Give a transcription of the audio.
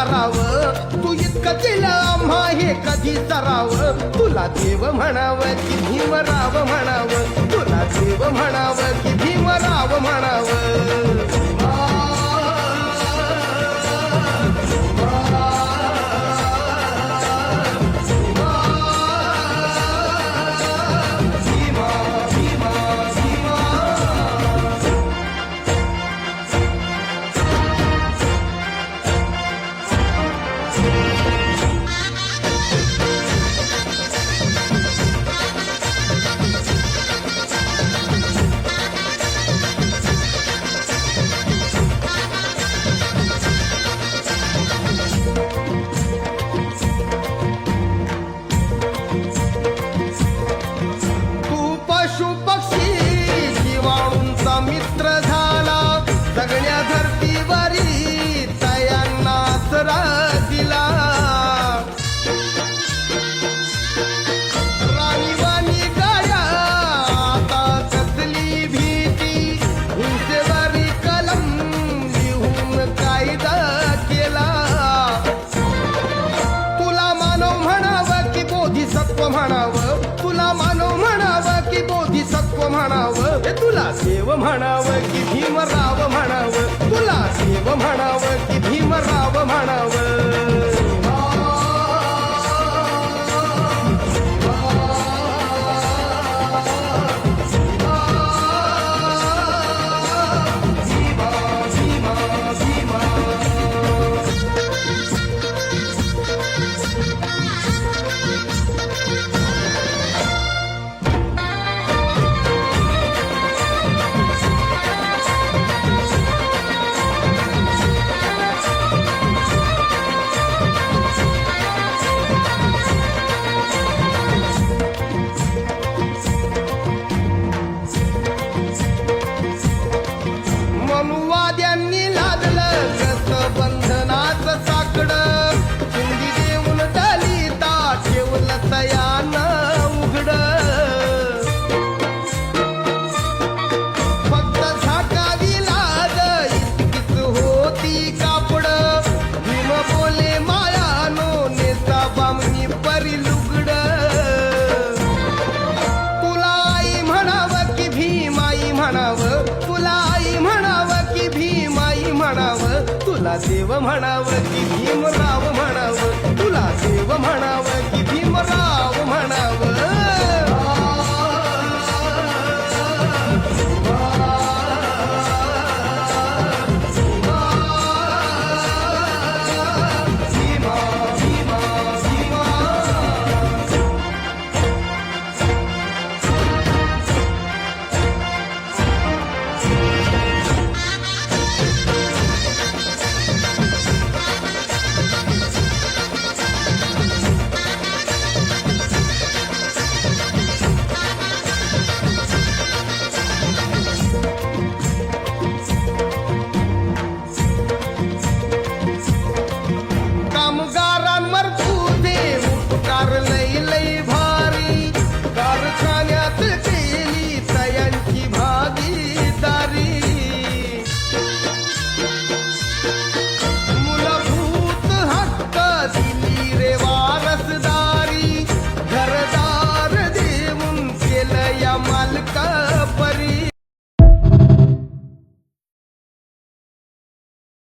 कराव, तू इतकं केलं आम्हा हे कधी सराव. तुला देव म्हणावं की भीमराव म्हणावं, तुला देव म्हणावं की भीमराव म्हणावं. सगळ्या धरतीवरी तयांना आसरा दिला. राणीवाणी गाया आता कसली भीती, हिंसेवरी कलम लिहून कायदा केला. तुला मानव म्हणावं की बोधिसत्व म्हणावं, तुला मानव म्हणावं की बोधिसत्व म्हणावं. तुला देव म्हणावं की भीमराव म्हणावं, तुला देव म्हणावं की भीमराव म्हणावं. मनुवाद्यांनी लादलं कसं बंधनाचं साकडं, चिंदी देऊन दलिता ठेवलं तयानं उघडं. फक्त झाकावी लाज इतकीच होती कापडं, भीम बोले मायानो नेता बामणी परी लुगडं. तुला आई म्हणावं की भीमाई म्हणावं, तुला आई म्हणावं की भीमाई म्हणावं, तुला देव म्हणावं की भीमराव